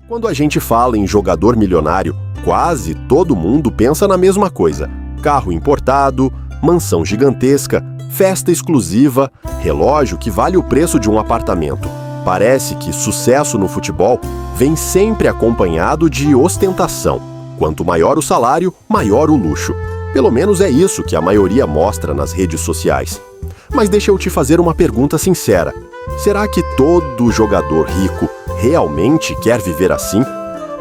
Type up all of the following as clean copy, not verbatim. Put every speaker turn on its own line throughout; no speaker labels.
Quando a gente fala em jogador milionário, quase todo mundo pensa na mesma coisa: carro importado, mansão gigantesca, festa exclusiva, relógio que vale o preço de um apartamento. Parece que sucesso no futebol vem sempre acompanhado de ostentação. Quanto maior o salário, maior o luxo. Pelo menos é isso que a maioria mostra nas redes sociais. Mas deixa eu te fazer uma pergunta sincera. Será que todo jogador rico realmente quer viver assim?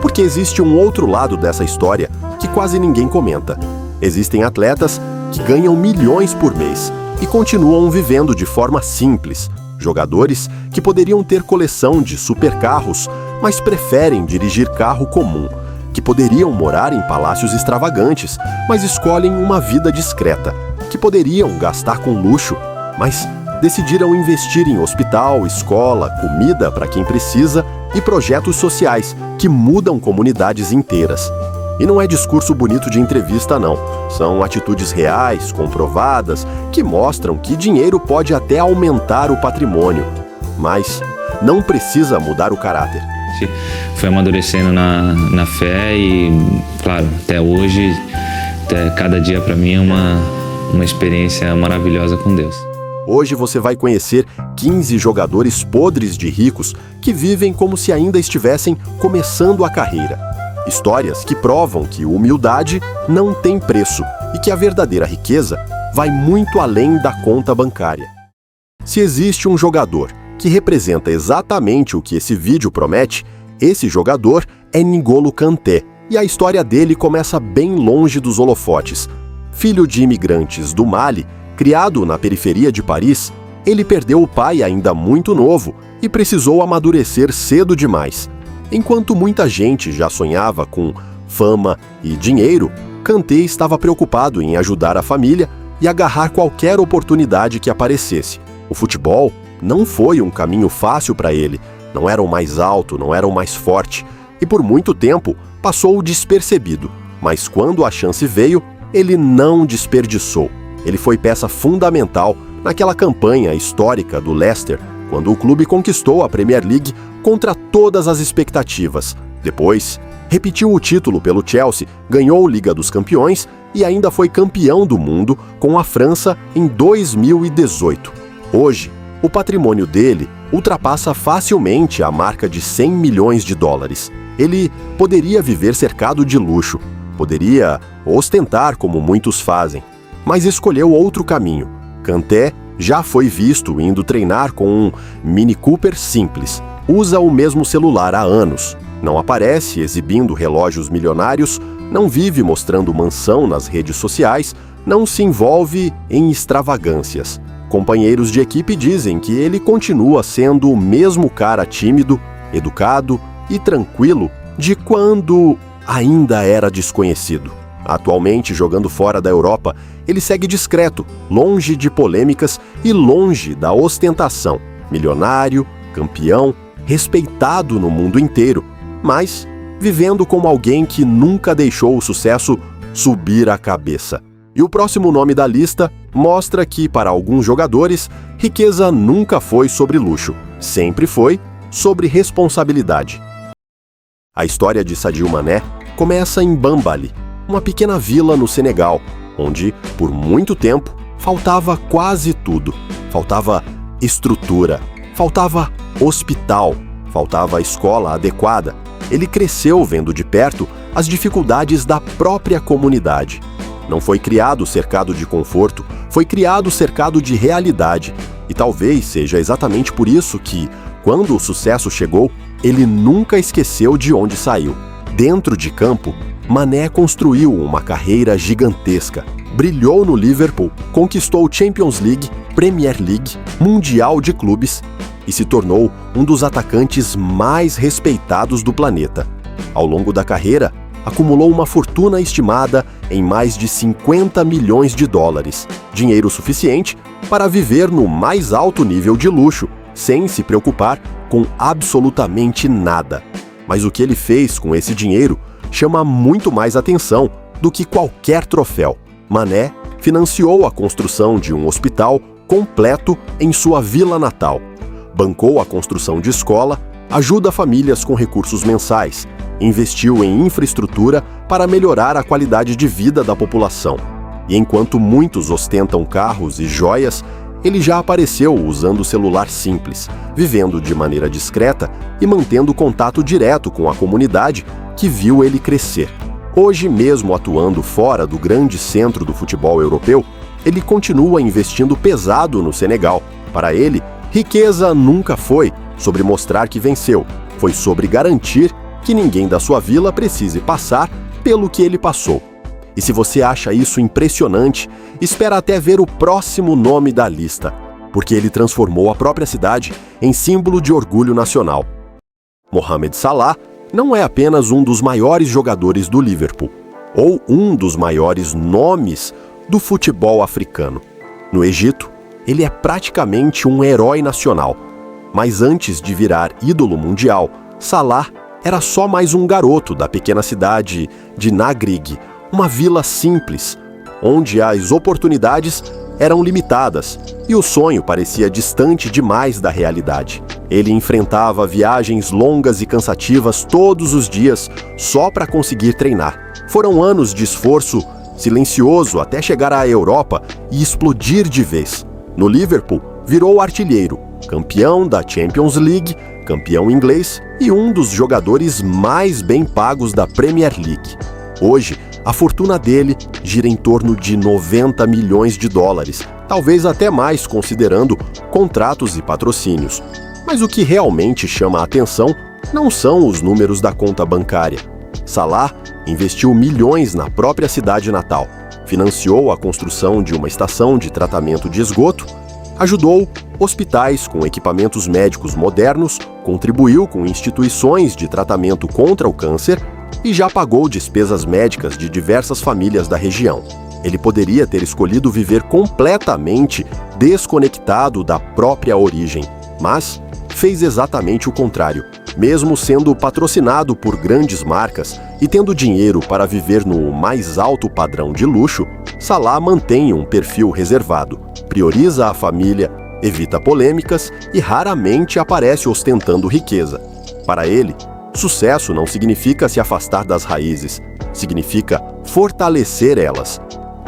Porque existe um outro lado dessa história que quase ninguém comenta. Existem atletas que ganham milhões por mês e continuam vivendo de forma simples. Jogadores que poderiam ter coleção de supercarros, mas preferem dirigir carro comum. Que poderiam morar em palácios extravagantes, mas escolhem uma vida discreta. Que poderiam gastar com luxo, mas decidiram investir em hospital, escola, comida para quem precisa e projetos sociais que mudam comunidades inteiras. E não é discurso bonito de entrevista, não. São atitudes reais, comprovadas, que mostram que dinheiro pode até aumentar o patrimônio, mas não precisa mudar o caráter.
Foi amadurecendo na fé e, claro, até hoje, cada dia para mim é uma experiência maravilhosa com Deus.
Hoje você vai conhecer 15 jogadores podres de ricos que vivem como se ainda estivessem começando a carreira. Histórias que provam que humildade não tem preço e que a verdadeira riqueza vai muito além da conta bancária. Se existe um jogador que representa exatamente o que esse vídeo promete, esse jogador é N'Golo Kanté, e a história dele começa bem longe dos holofotes. Filho de imigrantes do Mali, criado na periferia de Paris, ele perdeu o pai ainda muito novo e precisou amadurecer cedo demais. Enquanto muita gente já sonhava com fama e dinheiro, Kanté estava preocupado em ajudar a família e agarrar qualquer oportunidade que aparecesse. O futebol não foi um caminho fácil para ele, não era o mais alto, não era o mais forte, e por muito tempo passou despercebido. Mas quando a chance veio, ele não desperdiçou. Ele foi peça fundamental naquela campanha histórica do Leicester, quando o clube conquistou a Premier League contra todas as expectativas. Depois, repetiu o título pelo Chelsea, ganhou a Liga dos Campeões e ainda foi campeão do mundo com a França em 2018. Hoje, o patrimônio dele ultrapassa facilmente a marca de 100 milhões de dólares. Ele poderia viver cercado de luxo, poderia ostentar como muitos fazem, mas escolheu outro caminho. Kanté já foi visto indo treinar com um Mini Cooper simples. Usa o mesmo celular há anos. Não aparece exibindo relógios milionários, não vive mostrando mansão nas redes sociais, não se envolve em extravagâncias. Companheiros de equipe dizem que ele continua sendo o mesmo cara tímido, educado e tranquilo de quando ainda era desconhecido. Atualmente, jogando fora da Europa, ele segue discreto, longe de polêmicas e longe da ostentação. Milionário, campeão, respeitado no mundo inteiro, mas vivendo como alguém que nunca deixou o sucesso subir a cabeça. E o próximo nome da lista mostra que, para alguns jogadores, riqueza nunca foi sobre luxo, sempre foi sobre responsabilidade. A história de Sadio Mané começa em Bambali, uma pequena vila no Senegal, onde, por muito tempo, faltava quase tudo. Faltava estrutura, faltava hospital, faltava escola adequada. Ele cresceu vendo de perto as dificuldades da própria comunidade. Não foi criado cercado de conforto, foi criado cercado de realidade. E talvez seja exatamente por isso que, quando o sucesso chegou, ele nunca esqueceu de onde saiu. Dentro de campo, Mané construiu uma carreira gigantesca. Brilhou no Liverpool, conquistou Champions League, Premier League, Mundial de Clubes e se tornou um dos atacantes mais respeitados do planeta. Ao longo da carreira, acumulou uma fortuna estimada em mais de 50 milhões de dólares, dinheiro suficiente para viver no mais alto nível de luxo, sem se preocupar com absolutamente nada. Mas o que ele fez com esse dinheiro chama muito mais atenção do que qualquer troféu. Mané financiou a construção de um hospital completo em sua vila natal. Bancou a construção de escola, ajuda famílias com recursos mensais, investiu em infraestrutura para melhorar a qualidade de vida da população. E enquanto muitos ostentam carros e joias, ele já apareceu usando celular simples, vivendo de maneira discreta e mantendo contato direto com a comunidade que viu ele crescer. Hoje, mesmo atuando fora do grande centro do futebol europeu, ele continua investindo pesado no Senegal. Para ele, riqueza nunca foi sobre mostrar que venceu, foi sobre garantir que ninguém da sua vila precise passar pelo que ele passou. E se você acha isso impressionante, espera até ver o próximo nome da lista, porque ele transformou a própria cidade em símbolo de orgulho nacional. Mohamed Salah não é apenas um dos maiores jogadores do Liverpool, ou um dos maiores nomes do futebol africano. No Egito, ele é praticamente um herói nacional. Mas antes de virar ídolo mundial, Salah era só mais um garoto da pequena cidade de Nagrig, uma vila simples, onde as oportunidades eram limitadas e o sonho parecia distante demais da realidade. Ele enfrentava viagens longas e cansativas todos os dias só para conseguir treinar. Foram anos de esforço silencioso até chegar à Europa e explodir de vez. No Liverpool, virou artilheiro, campeão da Champions League, campeão inglês e um dos jogadores mais bem pagos da Premier League. Hoje, a fortuna dele gira em torno de 90 milhões de dólares, talvez até mais considerando contratos e patrocínios. Mas o que realmente chama a atenção não são os números da conta bancária. Salah investiu milhões na própria cidade natal, financiou a construção de uma estação de tratamento de esgoto, ajudou hospitais com equipamentos médicos modernos, contribuiu com instituições de tratamento contra o câncer e já pagou despesas médicas de diversas famílias da região. Ele poderia ter escolhido viver completamente desconectado da própria origem, mas fez exatamente o contrário. Mesmo sendo patrocinado por grandes marcas e tendo dinheiro para viver no mais alto padrão de luxo, Salah mantém um perfil reservado, prioriza a família, evita polêmicas e raramente aparece ostentando riqueza. Para ele, sucesso não significa se afastar das raízes, significa fortalecer elas.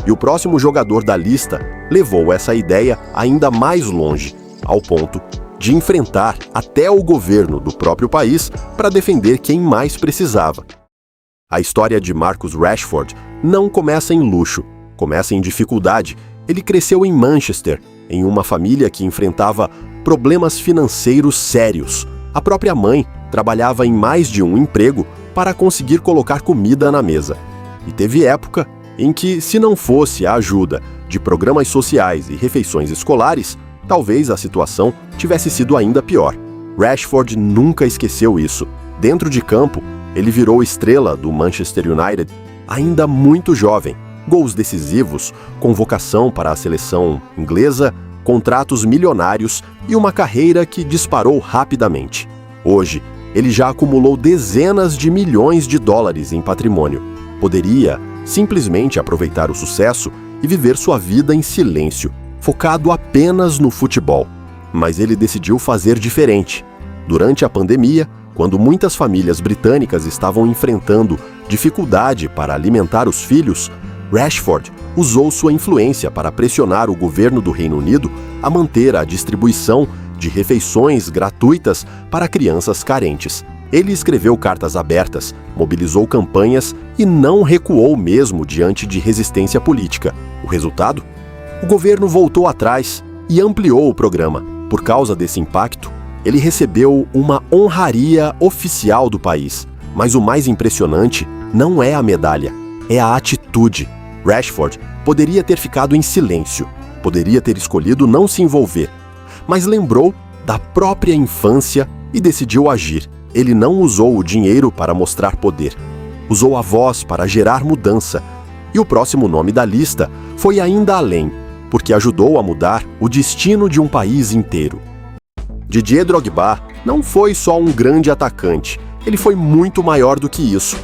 E o próximo jogador da lista levou essa ideia ainda mais longe, ao ponto de enfrentar até o governo do próprio país para defender quem mais precisava. A história de Marcus Rashford não começa em luxo, começa em dificuldade. Ele cresceu em Manchester, em uma família que enfrentava problemas financeiros sérios. A própria mãe trabalhava em mais de um emprego para conseguir colocar comida na mesa. E teve época em que, se não fosse a ajuda de programas sociais e refeições escolares, talvez a situação tivesse sido ainda pior. Rashford nunca esqueceu isso. Dentro de campo, ele virou estrela do Manchester United ainda muito jovem. Gols decisivos, convocação para a seleção inglesa, contratos milionários e uma carreira que disparou rapidamente. Hoje, ele já acumulou dezenas de milhões de dólares em patrimônio. Poderia simplesmente aproveitar o sucesso e viver sua vida em silêncio, focado apenas no futebol. Mas ele decidiu fazer diferente. Durante a pandemia, quando muitas famílias britânicas estavam enfrentando dificuldade para alimentar os filhos, Rashford usou sua influência para pressionar o governo do Reino Unido a manter a distribuição de refeições gratuitas para crianças carentes. Ele escreveu cartas abertas, mobilizou campanhas e não recuou mesmo diante de resistência política. O resultado? O governo voltou atrás e ampliou o programa. Por causa desse impacto, ele recebeu uma honraria oficial do país. Mas o mais impressionante não é a medalha, é a atitude. Rashford poderia ter ficado em silêncio, poderia ter escolhido não se envolver, mas lembrou da própria infância e decidiu agir. Ele não usou o dinheiro para mostrar poder, usou a voz para gerar mudança. E o próximo nome da lista foi ainda além, porque ajudou a mudar o destino de um país inteiro. Didier Drogba não foi só um grande atacante, ele foi muito maior do que isso.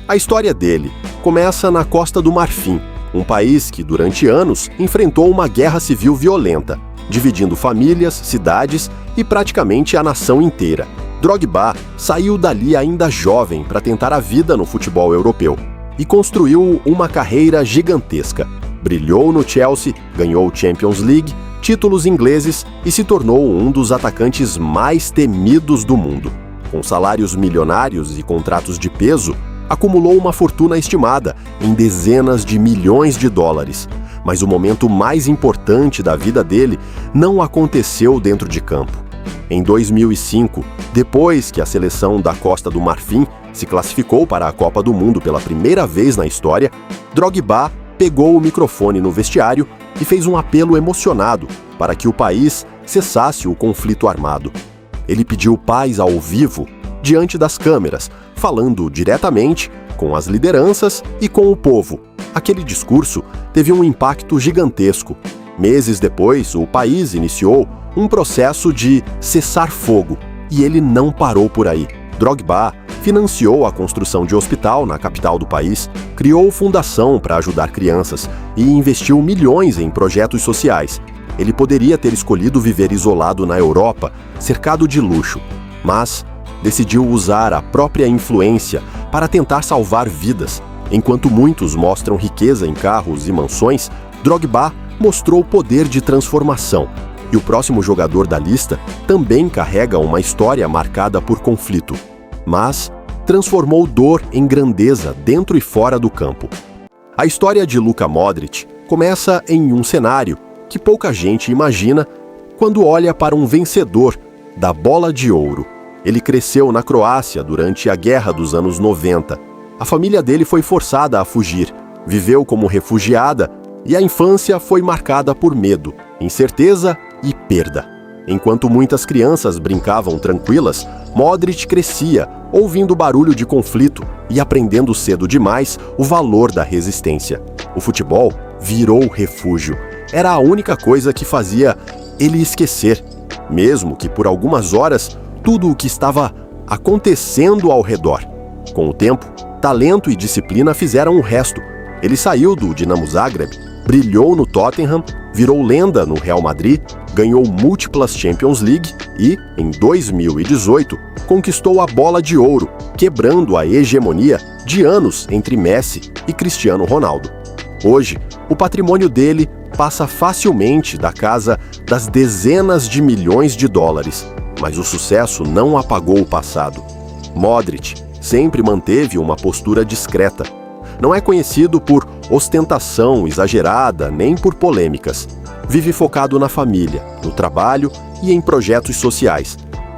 A história dele começa na Costa do Marfim, um país que durante anos enfrentou uma guerra civil violenta, dividindo famílias, cidades e praticamente a nação inteira. Drogba saiu dali ainda jovem para tentar a vida no futebol europeu e construiu uma carreira gigantesca. Brilhou no Chelsea, ganhou Champions League, títulos ingleses e se tornou um dos atacantes mais temidos do mundo. Com salários milionários e contratos de peso, acumulou uma fortuna estimada em dezenas de milhões de dólares. Mas o momento mais importante da vida dele não aconteceu dentro de campo. Em 2005, depois que a seleção da Costa do Marfim se classificou para a Copa do Mundo pela primeira vez na história, Drogba pegou o microfone no vestiário e fez um apelo emocionado para que o país cessasse o conflito armado. Ele pediu paz ao vivo, diante das câmeras, falando diretamente com as lideranças e com o povo. Aquele discurso teve um impacto gigantesco. Meses depois, o país iniciou um processo de cessar-fogo, e ele não parou por aí. Drogba financiou a construção de hospital na capital do país, criou fundação para ajudar crianças e investiu milhões em projetos sociais. Ele poderia ter escolhido viver isolado na Europa, cercado de luxo, mas decidiu usar a própria influência para tentar salvar vidas. Enquanto muitos mostram riqueza em carros e mansões, Drogba mostrou o poder de transformação. E o próximo jogador da lista também carrega uma história marcada por conflito, mas transformou dor em grandeza dentro e fora do campo. A história de Luka Modric começa em um cenário que pouca gente imagina quando olha para um vencedor da Bola de Ouro. Ele cresceu na Croácia durante a Guerra dos anos 90. A família dele foi forçada a fugir, viveu como refugiada e a infância foi marcada por medo, incerteza e perda. Enquanto muitas crianças brincavam tranquilas, Modric crescia, ouvindo barulho de conflito e aprendendo cedo demais o valor da resistência. O futebol virou refúgio. Era a única coisa que fazia ele esquecer, mesmo que por algumas horas, tudo o que estava acontecendo ao redor. Com o tempo, talento e disciplina fizeram o resto. Ele saiu do Dinamo Zagreb, brilhou no Tottenham, virou lenda no Real Madrid, ganhou múltiplas Champions League e, em 2018, conquistou a Bola de Ouro, quebrando a hegemonia de anos entre Messi e Cristiano Ronaldo. Hoje, o patrimônio dele passa facilmente da casa das dezenas de milhões de dólares, mas o sucesso não apagou o passado. Modric sempre manteve uma postura discreta. Não é conhecido por ostentação exagerada nem por polêmicas. Vive focado na família, no trabalho e em projetos sociais.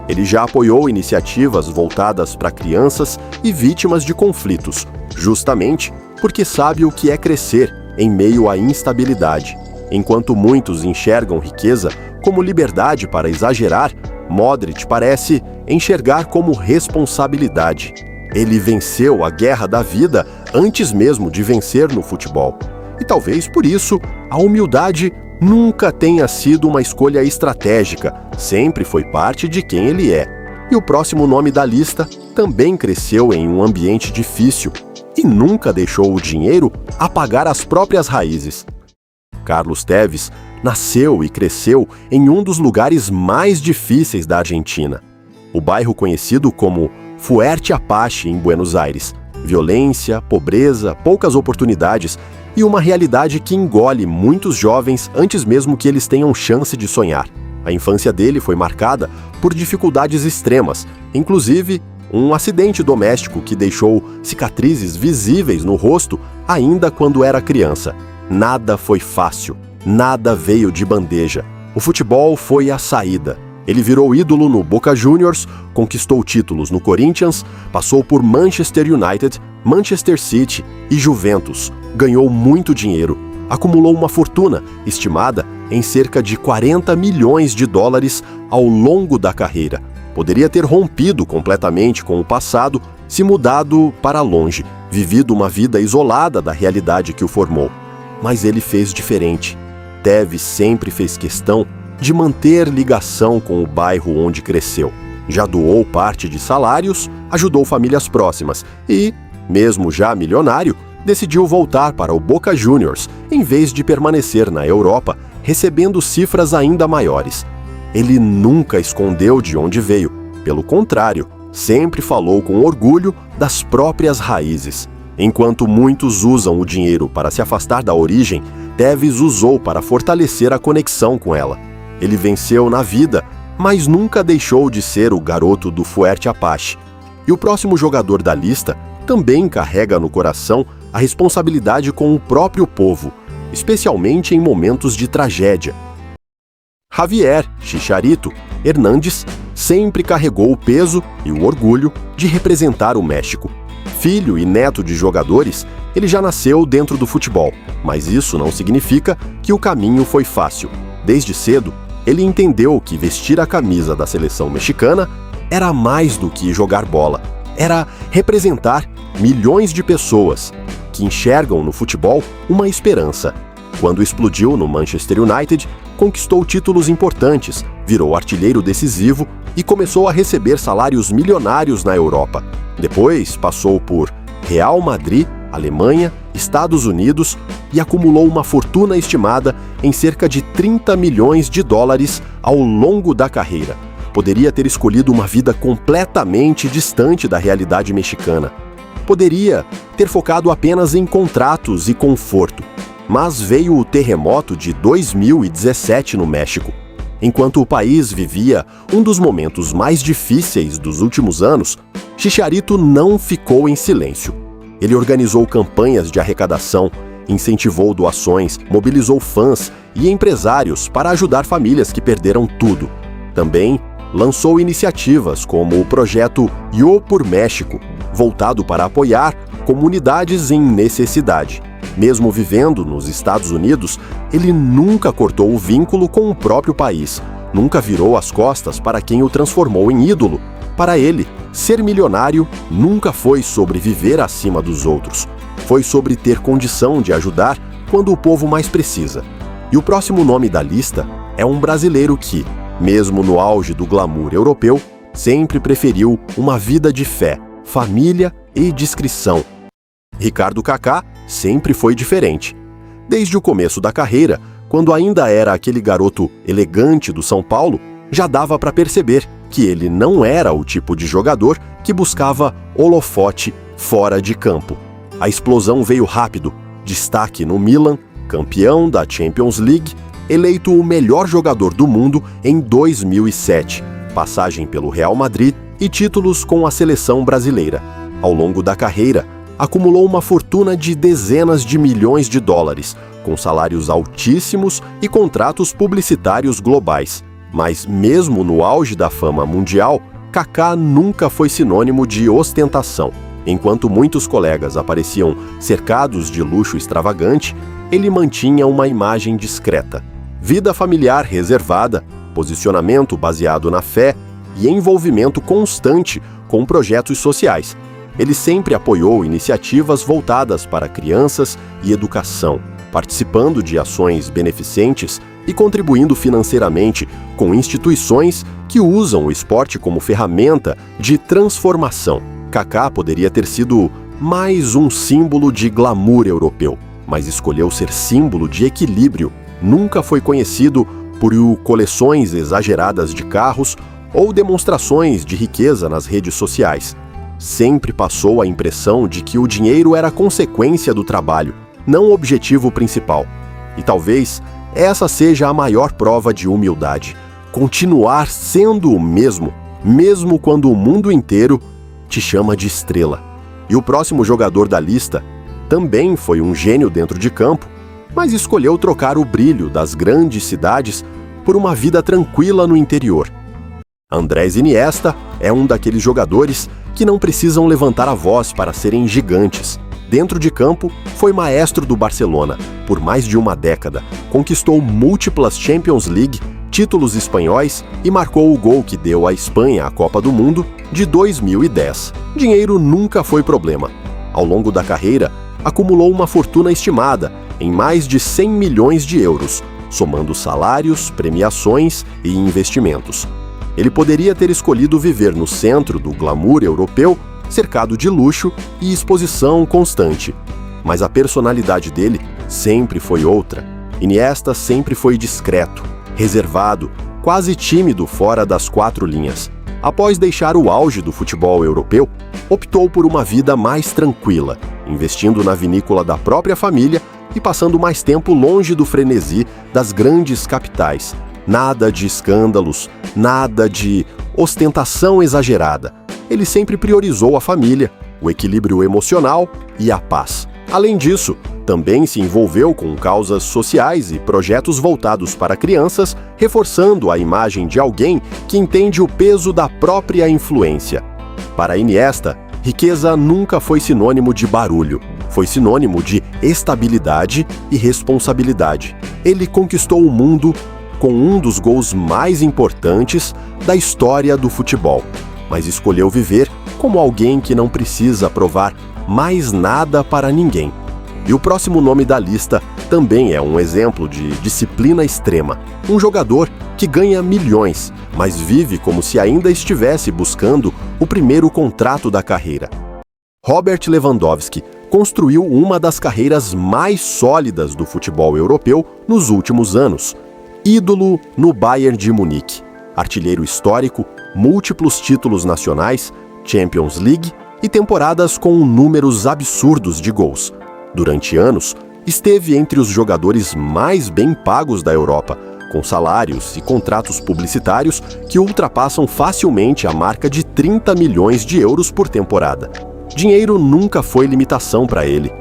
Ele já apoiou iniciativas voltadas para crianças e vítimas de conflitos, justamente porque sabe o que é crescer em meio à instabilidade. Enquanto muitos enxergam riqueza como liberdade para exagerar, Modric parece enxergar como responsabilidade. Ele venceu a guerra da vida antes mesmo de vencer no futebol. E talvez por isso, a humildade nunca tenha sido uma escolha estratégica, sempre foi parte de quem ele é. E o próximo nome da lista também cresceu em um ambiente difícil e nunca deixou o dinheiro apagar as próprias raízes. Carlos Tevez nasceu e cresceu em um dos lugares mais difíceis da Argentina, o bairro conhecido como Fuerte Apache, em Buenos Aires. Violência, pobreza, poucas oportunidades e uma realidade que engole muitos jovens antes mesmo que eles tenham chance de sonhar. A infância dele foi marcada por dificuldades extremas, inclusive um acidente doméstico que deixou cicatrizes visíveis no rosto ainda quando era criança. Nada foi fácil, nada veio de bandeja. O futebol foi a saída. Ele virou ídolo no Boca Juniors, conquistou títulos no Corinthians, passou por Manchester United, Manchester City e Juventus. Ganhou muito dinheiro, acumulou uma fortuna estimada em cerca de 40 milhões de dólares ao longo da carreira. Poderia ter rompido completamente com o passado, se mudado para longe, vivido uma vida isolada da realidade que o formou. Mas ele fez diferente. Tevez sempre fez questão de manter ligação com o bairro onde cresceu. Já doou parte de salários, ajudou famílias próximas e, mesmo já milionário, decidiu voltar para o Boca Juniors, em vez de permanecer na Europa, recebendo cifras ainda maiores. Ele nunca escondeu de onde veio. pelo contrário, sempre falou com orgulho das próprias raízes. Enquanto muitos usam o dinheiro para se afastar da origem, Tevez usou para fortalecer a conexão com ela. Ele venceu na vida, mas nunca deixou de ser o garoto do Fuerte Apache. E o próximo jogador da lista também carrega no coração a responsabilidade com o próprio povo, especialmente em momentos de tragédia. Javier Chicharito Hernández sempre carregou o peso e o orgulho de representar o México. Filho e neto de jogadores, ele já nasceu dentro do futebol, mas isso não significa que o caminho foi fácil. Desde cedo, ele entendeu que vestir a camisa da seleção mexicana era mais do que jogar bola. Era representar milhões de pessoas que enxergam no futebol uma esperança. Quando explodiu no Manchester United, conquistou títulos importantes, virou artilheiro decisivo e começou a receber salários milionários na Europa. Depois passou por Real Madrid, Alemanha, Estados Unidos e acumulou uma fortuna estimada em cerca de 30 milhões de dólares ao longo da carreira. Poderia ter escolhido uma vida completamente distante da realidade mexicana. Poderia ter focado apenas em contratos e conforto. Mas veio o terremoto de 2017 no México. Enquanto o país vivia um dos momentos mais difíceis dos últimos anos, Chicharito não ficou em silêncio. Ele organizou campanhas de arrecadação, incentivou doações, mobilizou fãs e empresários para ajudar famílias que perderam tudo. Também lançou iniciativas como o projeto Yo por México, voltado para apoiar comunidades em necessidade. Mesmo vivendo nos Estados Unidos, ele nunca cortou o vínculo com o próprio país, nunca virou as costas para quem o transformou em ídolo. Para ele, ser milionário nunca foi sobre viver acima dos outros. Foi sobre ter condição de ajudar quando o povo mais precisa. E o próximo nome da lista é um brasileiro que, mesmo no auge do glamour europeu, sempre preferiu uma vida de fé, família e discrição. Ricardo Kaká sempre foi diferente. Desde o começo da carreira, quando ainda era aquele garoto elegante do São Paulo, já dava para perceber que ele não era o tipo de jogador que buscava holofote fora de campo. A explosão veio rápido, destaque no Milan, campeão da Champions League, eleito o melhor jogador do mundo em 2007, passagem pelo Real Madrid e títulos com a seleção brasileira. Ao longo da carreira, acumulou uma fortuna de dezenas de milhões de dólares, com salários altíssimos e contratos publicitários globais. Mas mesmo no auge da fama mundial, Kaká nunca foi sinônimo de ostentação. Enquanto muitos colegas apareciam cercados de luxo extravagante, ele mantinha uma imagem discreta. Vida familiar reservada, posicionamento baseado na fé e envolvimento constante com projetos sociais. Ele sempre apoiou iniciativas voltadas para crianças e educação, participando de ações beneficentes e contribuindo financeiramente com instituições que usam o esporte como ferramenta de transformação. Kaká poderia ter sido mais um símbolo de glamour europeu, mas escolheu ser símbolo de equilíbrio. Nunca foi conhecido por coleções exageradas de carros ou demonstrações de riqueza nas redes sociais. Sempre passou a impressão de que o dinheiro era consequência do trabalho, não o objetivo principal. E talvez essa seja a maior prova de humildade. Continuar sendo o mesmo, mesmo quando o mundo inteiro te chama de estrela. E o próximo jogador da lista também foi um gênio dentro de campo, mas escolheu trocar o brilho das grandes cidades por uma vida tranquila no interior. Andrés Iniesta é um daqueles jogadores que não precisam levantar a voz para serem gigantes. Dentro de campo, foi maestro do Barcelona por mais de uma década, conquistou múltiplas Champions League, títulos espanhóis e marcou o gol que deu à Espanha a Copa do Mundo de 2010. Dinheiro nunca foi problema. Ao longo da carreira, acumulou uma fortuna estimada em mais de 100 milhões de euros, somando salários, premiações e investimentos. Ele poderia ter escolhido viver no centro do glamour europeu, cercado de luxo e exposição constante. Mas a personalidade dele sempre foi outra. Iniesta sempre foi discreto, reservado, quase tímido fora das quatro linhas. Após deixar o auge do futebol europeu, optou por uma vida mais tranquila, investindo na vinícola da própria família e passando mais tempo longe do frenesi das grandes capitais. Nada de escândalos, nada de ostentação exagerada. Ele sempre priorizou a família, o equilíbrio emocional e a paz. Além disso, também se envolveu com causas sociais e projetos voltados para crianças, reforçando a imagem de alguém que entende o peso da própria influência. Para Iniesta, riqueza nunca foi sinônimo de barulho, foi sinônimo de estabilidade e responsabilidade. Ele conquistou o mundo com um dos gols mais importantes da história do futebol, mas escolheu viver como alguém que não precisa provar mais nada para ninguém. E o próximo nome da lista também é um exemplo de disciplina extrema. Um jogador que ganha milhões, mas vive como se ainda estivesse buscando o primeiro contrato da carreira. Robert Lewandowski construiu uma das carreiras mais sólidas do futebol europeu nos últimos anos. Ídolo no Bayern de Munique, artilheiro histórico, múltiplos títulos nacionais, Champions League e temporadas com números absurdos de gols. Durante anos, esteve entre os jogadores mais bem pagos da Europa, com salários e contratos publicitários que ultrapassam facilmente a marca de 30 milhões de euros por temporada. Dinheiro nunca foi limitação para ele.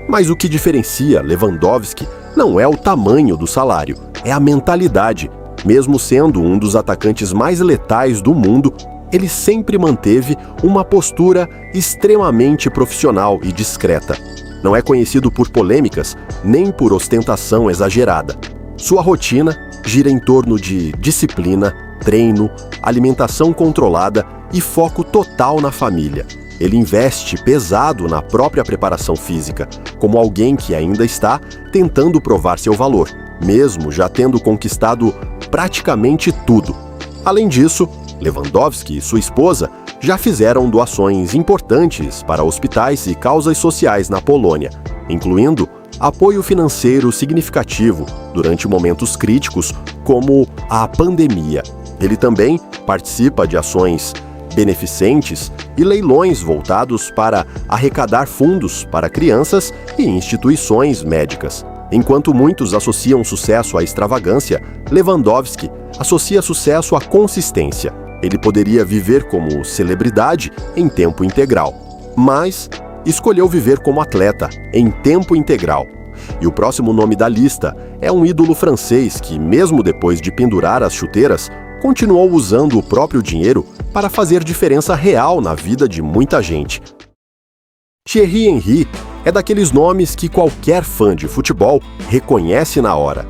Mas o que diferencia Lewandowski não é o tamanho do salário, é a mentalidade. Mesmo sendo um dos atacantes mais letais do mundo, ele sempre manteve uma postura extremamente profissional e discreta. Não é conhecido por polêmicas, nem por ostentação exagerada. Sua rotina gira em torno de disciplina, treino, alimentação controlada e foco total na família. Ele investe pesado na própria preparação física, como alguém que ainda está tentando provar seu valor, mesmo já tendo conquistado praticamente tudo. Além disso, Lewandowski e sua esposa já fizeram doações importantes para hospitais e causas sociais na Polônia, incluindo apoio financeiro significativo durante momentos críticos como a pandemia. Ele também participa de ações beneficentes e leilões voltados para arrecadar fundos para crianças e instituições médicas. Enquanto muitos associam sucesso à extravagância, Lewandowski associa sucesso à consistência. Ele poderia viver como celebridade em tempo integral, mas escolheu viver como atleta em tempo integral. E o próximo nome da lista é um ídolo francês que, mesmo depois de pendurar as chuteiras, continuou usando o próprio dinheiro para fazer diferença real na vida de muita gente. Thierry Henry é daqueles nomes que qualquer fã de futebol reconhece na hora.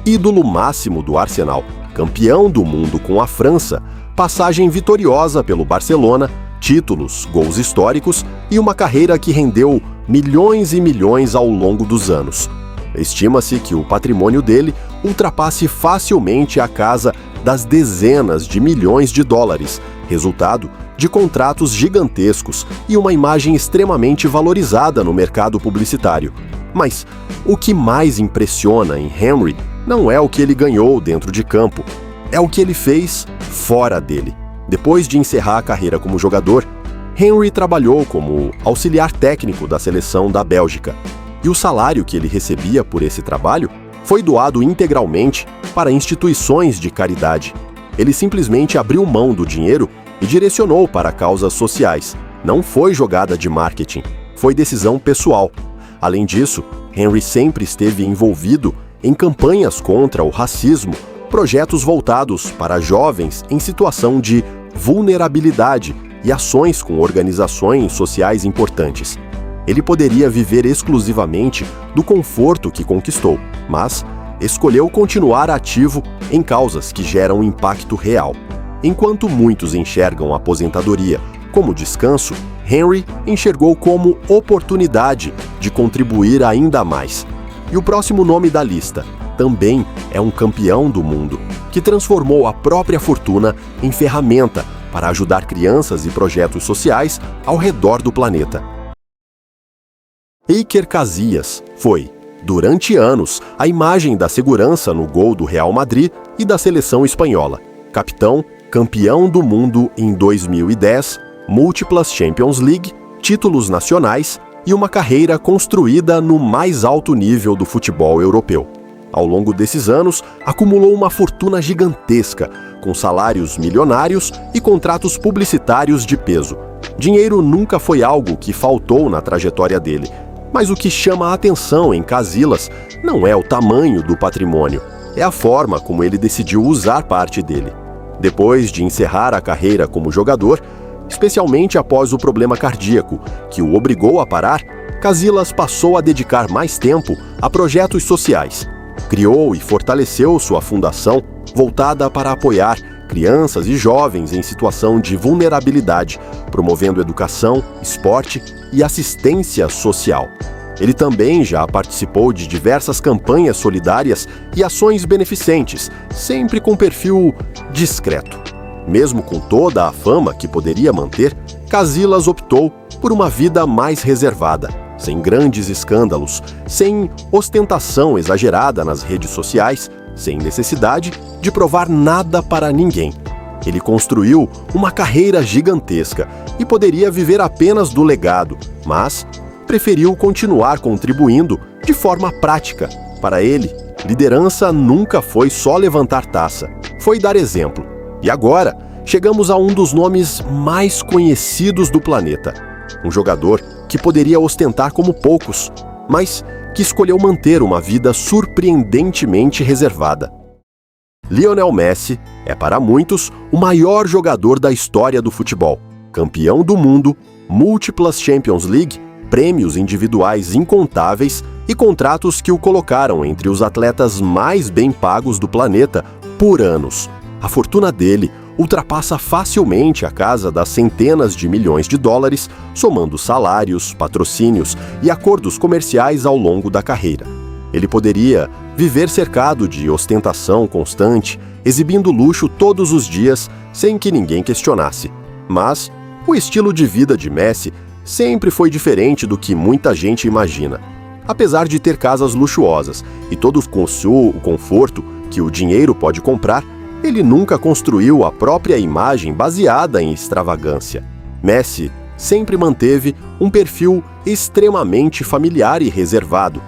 Ídolo máximo do Arsenal, campeão do mundo com a França, passagem vitoriosa pelo Barcelona, títulos, gols históricos e uma carreira que rendeu milhões e milhões ao longo dos anos. Estima-se que o patrimônio dele ultrapasse facilmente a casa das dezenas de milhões de dólares, resultado de contratos gigantescos e uma imagem extremamente valorizada no mercado publicitário. Mas o que mais impressiona em Henry não é o que ele ganhou dentro de campo, é o que ele fez fora dele. Depois de encerrar a carreira como jogador, Henry trabalhou como auxiliar técnico da seleção da Bélgica, e o salário que ele recebia por esse trabalho foi doado integralmente para instituições de caridade. Ele simplesmente abriu mão do dinheiro e direcionou para causas sociais. Não foi jogada de marketing, foi decisão pessoal. Além disso, Henry sempre esteve envolvido em campanhas contra o racismo, projetos voltados para jovens em situação de vulnerabilidade e ações com organizações sociais importantes. Ele poderia viver exclusivamente do conforto que conquistou, mas escolheu continuar ativo em causas que geram impacto real. Enquanto muitos enxergam a aposentadoria como descanso, Henry enxergou como oportunidade de contribuir ainda mais. E o próximo nome da lista também é um campeão do mundo, que transformou a própria fortuna em ferramenta para ajudar crianças e projetos sociais ao redor do planeta. Iker Casillas foi, durante anos, a imagem da segurança no gol do Real Madrid e da seleção espanhola. Capitão, campeão do mundo em 2010, múltiplas Champions League, títulos nacionais e uma carreira construída no mais alto nível do futebol europeu. Ao longo desses anos, acumulou uma fortuna gigantesca, com salários milionários e contratos publicitários de peso. Dinheiro nunca foi algo que faltou na trajetória dele, mas o que chama a atenção em Casillas não é o tamanho do patrimônio, é a forma como ele decidiu usar parte dele. Depois de encerrar a carreira como jogador, especialmente após o problema cardíaco, que o obrigou a parar, Casillas passou a dedicar mais tempo a projetos sociais. Criou e fortaleceu sua fundação, voltada para apoiar crianças e jovens em situação de vulnerabilidade, promovendo educação, esporte e assistência social. Ele também já participou de diversas campanhas solidárias e ações beneficentes, sempre com perfil discreto. Mesmo com toda a fama que poderia manter, Casillas optou por uma vida mais reservada, sem grandes escândalos, sem ostentação exagerada nas redes sociais, sem necessidade de provar nada para ninguém. Ele construiu uma carreira gigantesca e poderia viver apenas do legado, mas preferiu continuar contribuindo de forma prática. Para ele, liderança nunca foi só levantar taça, foi dar exemplo. E agora, chegamos a um dos nomes mais conhecidos do planeta. Um jogador que poderia ostentar como poucos, mas que escolheu manter uma vida surpreendentemente reservada. Lionel Messi é, para muitos, o maior jogador da história do futebol. Campeão do mundo, múltiplas Champions League, prêmios individuais incontáveis e contratos que o colocaram entre os atletas mais bem pagos do planeta por anos. A fortuna dele ultrapassa facilmente a casa das centenas de milhões de dólares, somando salários, patrocínios e acordos comerciais ao longo da carreira. Ele poderia viver cercado de ostentação constante, exibindo luxo todos os dias sem que ninguém questionasse. Mas o estilo de vida de Messi sempre foi diferente do que muita gente imagina. Apesar de ter casas luxuosas e todo o conforto que o dinheiro pode comprar, ele nunca construiu a própria imagem baseada em extravagância. Messi sempre manteve um perfil extremamente familiar e reservado.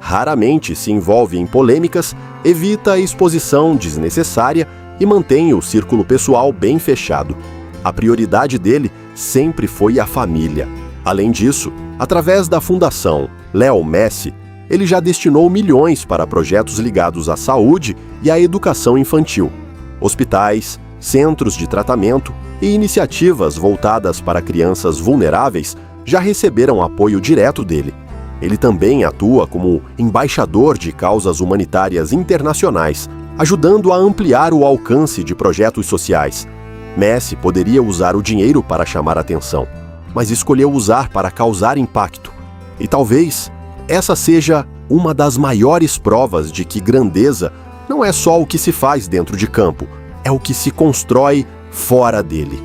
Raramente se envolve em polêmicas, evita a exposição desnecessária e mantém o círculo pessoal bem fechado. A prioridade dele sempre foi a família. Além disso, através da fundação Leo Messi, ele já destinou milhões para projetos ligados à saúde e à educação infantil. Hospitais, centros de tratamento e iniciativas voltadas para crianças vulneráveis já receberam apoio direto dele. Ele também atua como embaixador de causas humanitárias internacionais, ajudando a ampliar o alcance de projetos sociais. Messi poderia usar o dinheiro para chamar atenção, mas escolheu usar para causar impacto. E talvez essa seja uma das maiores provas de que grandeza não é só o que se faz dentro de campo, é o que se constrói fora dele.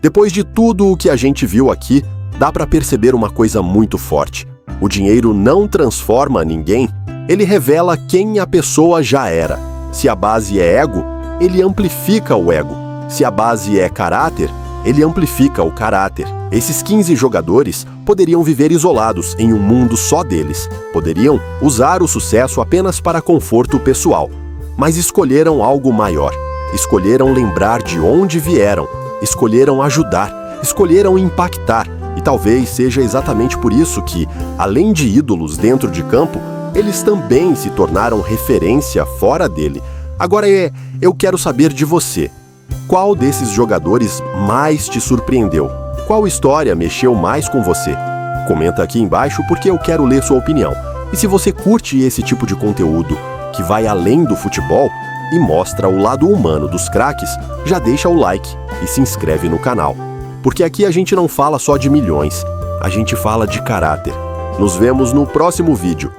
Depois de tudo o que a gente viu aqui, dá para perceber uma coisa muito forte. O dinheiro não transforma ninguém, ele revela quem a pessoa já era. Se a base é ego, ele amplifica o ego. Se a base é caráter, ele amplifica o caráter. Esses 15 jogadores poderiam viver isolados em um mundo só deles. Poderiam usar o sucesso apenas para conforto pessoal. Mas escolheram algo maior. Escolheram lembrar de onde vieram. Escolheram ajudar. Escolheram impactar. E talvez seja exatamente por isso que, além de ídolos dentro de campo, eles também se tornaram referência fora dele. Agora eu quero saber de você. Qual desses jogadores mais te surpreendeu? Qual história mexeu mais com você? Comenta aqui embaixo porque eu quero ler sua opinião. E se você curte esse tipo de conteúdo que vai além do futebol e mostra o lado humano dos craques, já deixa o like e se inscreve no canal. Porque aqui a gente não fala só de milhões, a gente fala de caráter. Nos vemos no próximo vídeo.